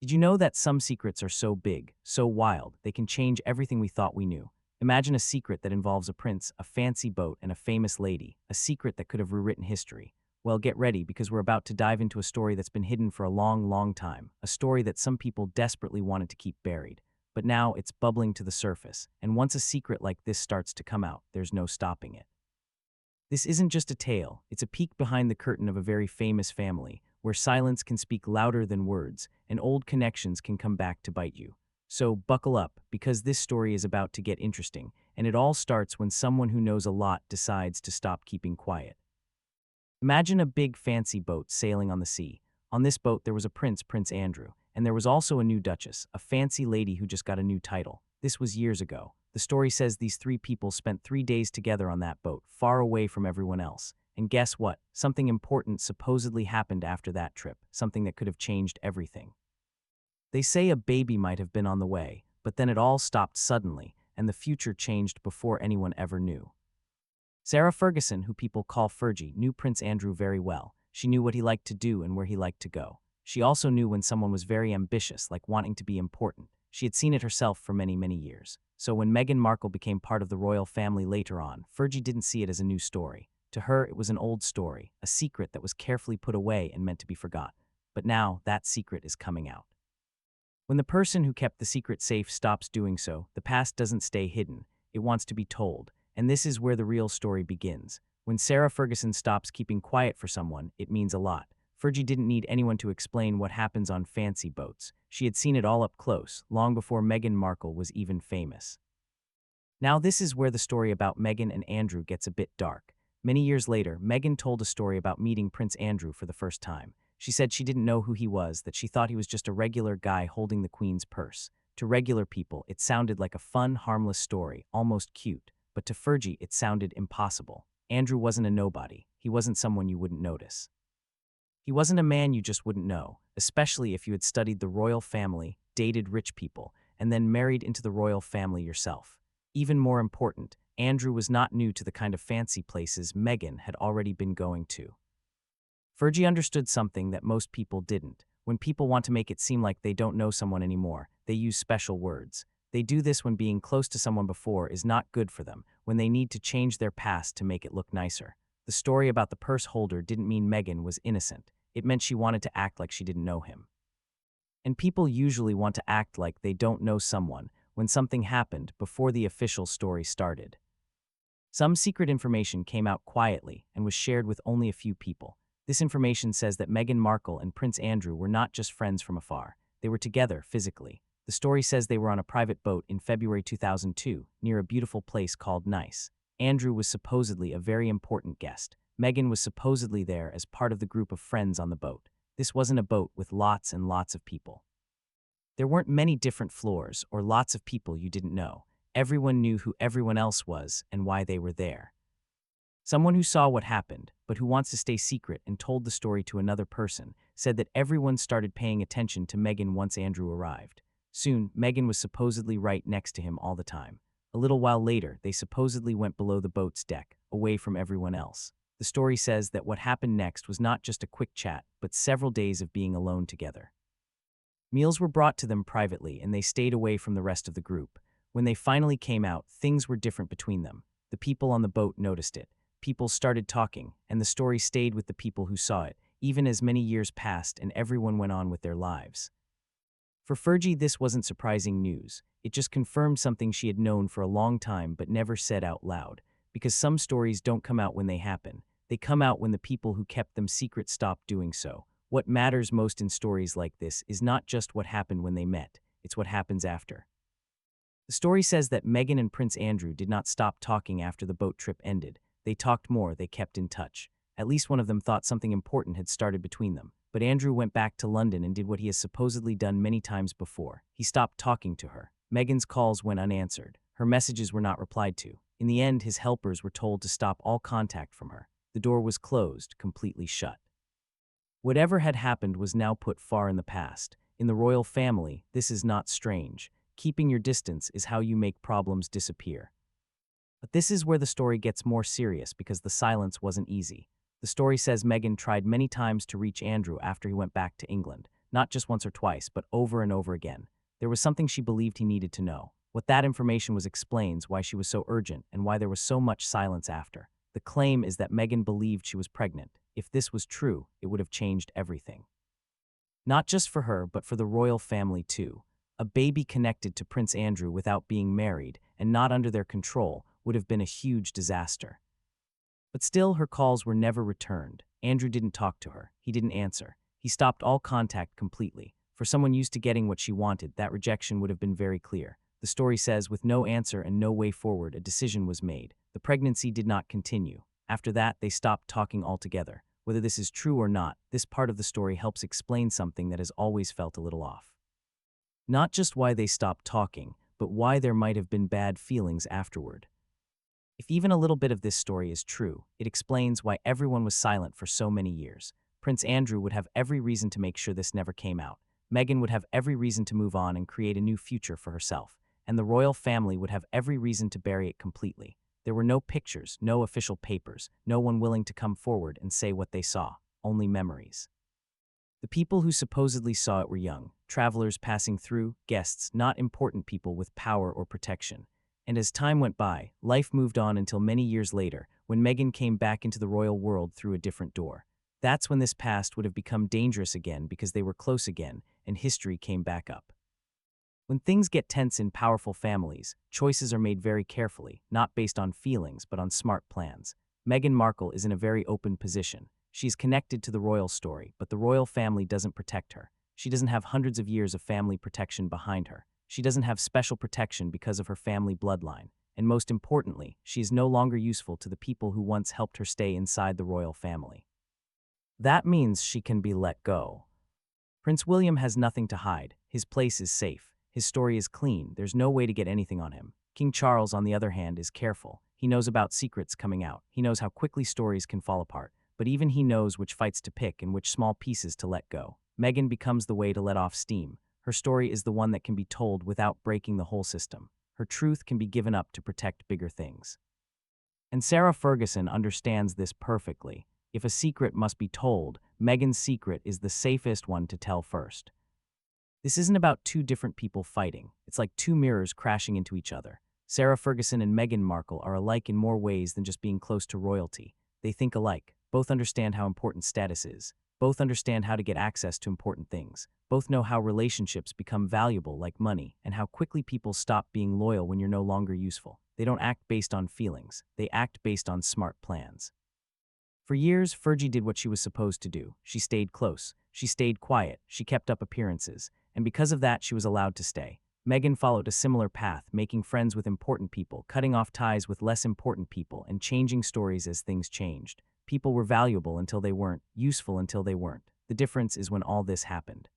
Did you know that some secrets are so big, so wild, they can change everything we thought we knew? Imagine a secret that involves a prince, a fancy boat, and a famous lady, a secret that could have rewritten history. Well, get ready because we're about to dive into a story that's been hidden for a long, long time, a story that some people desperately wanted to keep buried. But now it's bubbling to the surface, and once a secret like this starts to come out, there's no stopping it. This isn't just a tale, it's a peek behind the curtain of a very famous family, where silence can speak louder than words, and old connections can come back to bite you. So buckle up, because this story is about to get interesting, and it all starts when someone who knows a lot decides to stop keeping quiet. Imagine a big fancy boat sailing on the sea. On this boat there was a prince, Prince Andrew, and there was also a new Duchess, a fancy lady who just got a new title. This was years ago. The story says these three people spent 3 days together on that boat, far away from everyone else. And guess what? Something important supposedly happened after that trip, something that could have changed everything. They say a baby might have been on the way, but then it all stopped suddenly, and the future changed before anyone ever knew. Sarah Ferguson, who people call Fergie, knew Prince Andrew very well. She knew what he liked to do and where he liked to go. She also knew when someone was very ambitious, like wanting to be important. She had seen it herself for many, many years. So when Meghan Markle became part of the royal family later on, Fergie didn't see it as a new story. To her, it was an old story, a secret that was carefully put away and meant to be forgot. But now, that secret is coming out. When the person who kept the secret safe stops doing so, the past doesn't stay hidden. It wants to be told. And this is where the real story begins. When Sarah Ferguson stops keeping quiet for someone, it means a lot. Fergie didn't need anyone to explain what happens on fancy boats. She had seen it all up close, long before Meghan Markle was even famous. Now this is where the story about Meghan and Andrew gets a bit dark. Many years later, Meghan told a story about meeting Prince Andrew for the first time. She said she didn't know who he was, that she thought he was just a regular guy holding the Queen's purse. To regular people, it sounded like a fun, harmless story, almost cute. But to Fergie, it sounded impossible. Andrew wasn't a nobody. He wasn't someone you wouldn't notice. He wasn't a man you just wouldn't know, especially if you had studied the royal family, dated rich people, and then married into the royal family yourself. Even more important, Andrew was not new to the kind of fancy places Meghan had already been going to. Fergie understood something that most people didn't. When people want to make it seem like they don't know someone anymore, they use special words. They do this when being close to someone before is not good for them, when they need to change their past to make it look nicer. The story about the purse holder didn't mean Meghan was innocent. It meant she wanted to act like she didn't know him. And people usually want to act like they don't know someone when something happened before the official story started. Some secret information came out quietly and was shared with only a few people. This information says that Meghan Markle and Prince Andrew were not just friends from afar. They were together physically. The story says they were on a private boat in February 2002, near a beautiful place called Nice. Andrew was supposedly a very important guest. Meghan was supposedly there as part of the group of friends on the boat. This wasn't a boat with lots and lots of people. There weren't many different floors or lots of people you didn't know. Everyone knew who everyone else was and why they were there. Someone who saw what happened, but who wants to stay secret and told the story to another person, said that everyone started paying attention to Meghan once Andrew arrived. Soon, Meghan was supposedly right next to him all the time. A little while later, they supposedly went below the boat's deck, away from everyone else. The story says that what happened next was not just a quick chat, but several days of being alone together. Meals were brought to them privately, and they stayed away from the rest of the group. When they finally came out, things were different between them. The people on the boat noticed it. People started talking, and the story stayed with the people who saw it, even as many years passed and everyone went on with their lives. For Fergie, this wasn't surprising news. It just confirmed something she had known for a long time but never said out loud. Because some stories don't come out when they happen. They come out when the people who kept them secret stop doing so. What matters most in stories like this is not just what happened when they met, it's what happens after. The story says that Meghan and Prince Andrew did not stop talking after the boat trip ended. They talked more, they kept in touch. At least one of them thought something important had started between them. But Andrew went back to London and did what he has supposedly done many times before. He stopped talking to her. Meghan's calls went unanswered. Her messages were not replied to. In the end, his helpers were told to stop all contact from her. The door was closed, completely shut. Whatever had happened was now put far in the past. In the royal family, this is not strange. Keeping your distance is how you make problems disappear. But this is where the story gets more serious because the silence wasn't easy. The story says Meghan tried many times to reach Andrew after he went back to England. not just once or twice, but over and over again. There was something she believed he needed to know. What that information was explains why she was so urgent and why there was so much silence after. The claim is that Meghan believed she was pregnant. If this was true, it would have changed everything. Not just for her, but for the royal family too. A baby connected to Prince Andrew without being married and not under their control would have been a huge disaster. But still, her calls were never returned. Andrew didn't talk to her. He didn't answer. He stopped all contact completely. For someone used to getting what she wanted, that rejection would have been very clear. The story says, with no answer and no way forward, a decision was made. The pregnancy did not continue. After that, they stopped talking altogether. Whether this is true or not, this part of the story helps explain something that has always felt a little off. Not just why they stopped talking, but why there might have been bad feelings afterward. If even a little bit of this story is true, it explains why everyone was silent for so many years. Prince Andrew would have every reason to make sure this never came out. Meghan would have every reason to move on and create a new future for herself. And the royal family would have every reason to bury it completely. There were no pictures, no official papers, no one willing to come forward and say what they saw, only memories. The people who supposedly saw it were young, travelers passing through, guests, not important people with power or protection. And as time went by, life moved on until many years later, when Meghan came back into the royal world through a different door. That's when this past would have become dangerous again because they were close again, and history came back up. When things get tense in powerful families, choices are made very carefully, not based on feelings but on smart plans. Meghan Markle is in a very open position. She's connected to the royal story, but the royal family doesn't protect her. She doesn't have hundreds of years of family protection behind her. She doesn't have special protection because of her family bloodline. And most importantly, she is no longer useful to the people who once helped her stay inside the royal family. That means she can be let go. Prince William has nothing to hide. His place is safe. His story is clean. There's no way to get anything on him. King Charles, on the other hand, is careful. He knows about secrets coming out. He knows how quickly stories can fall apart. But even he knows which fights to pick and which small pieces to let go. Meghan becomes the way to let off steam. Her story is the one that can be told without breaking the whole system. Her truth can be given up to protect bigger things. And Sarah Ferguson understands this perfectly. If a secret must be told, Meghan's secret is the safest one to tell first. This isn't about two different people fighting. It's like two mirrors crashing into each other. Sarah Ferguson and Meghan Markle are alike in more ways than just being close to royalty. They think alike. Both understand how important status is. Both understand how to get access to important things. Both know how relationships become valuable like money and how quickly people stop being loyal when you're no longer useful. They don't act based on feelings. They act based on smart plans. For years, Fergie did what she was supposed to do. She stayed close. She stayed quiet. She kept up appearances. And because of that, she was allowed to stay. Meghan followed a similar path, making friends with important people, cutting off ties with less important people, and changing stories as things changed. People were valuable until they weren't, useful until they weren't. The difference is when all this happened.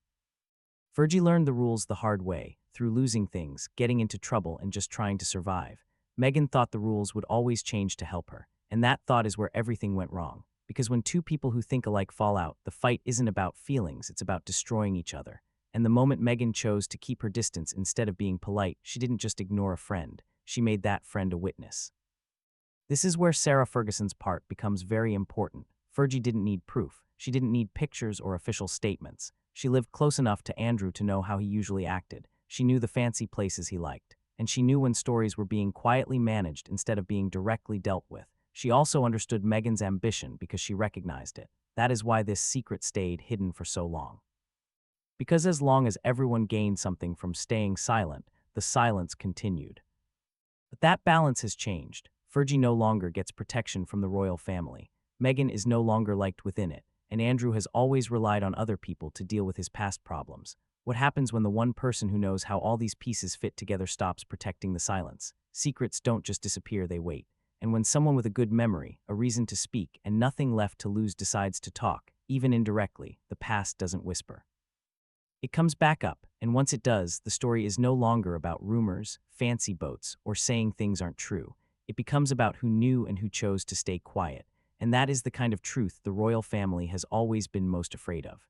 Fergie learned the rules the hard way, through losing things, getting into trouble, and just trying to survive. Meghan thought the rules would always change to help her, and that thought is where everything went wrong. Because when two people who think alike fall out, the fight isn't about feelings, it's about destroying each other. And the moment Meghan chose to keep her distance instead of being polite, she didn't just ignore a friend, she made that friend a witness. This is where Sarah Ferguson's part becomes very important. Fergie didn't need proof. She didn't need pictures or official statements. She lived close enough to Andrew to know how he usually acted. She knew the fancy places he liked. And she knew when stories were being quietly managed instead of being directly dealt with. She also understood Meghan's ambition because she recognized it. That is why this secret stayed hidden for so long. Because as long as everyone gained something from staying silent, the silence continued. But that balance has changed. Fergie no longer gets protection from the royal family. Meghan is no longer liked within it, and Andrew has always relied on other people to deal with his past problems. What happens when the one person who knows how all these pieces fit together stops protecting the silence? Secrets don't just disappear, they wait. And when someone with a good memory, a reason to speak, and nothing left to lose decides to talk, even indirectly, the past doesn't whisper. It comes back up, and once it does, the story is no longer about rumors, fancy boats, or saying things aren't true. It becomes about who knew and who chose to stay quiet. And that is the kind of truth the royal family has always been most afraid of.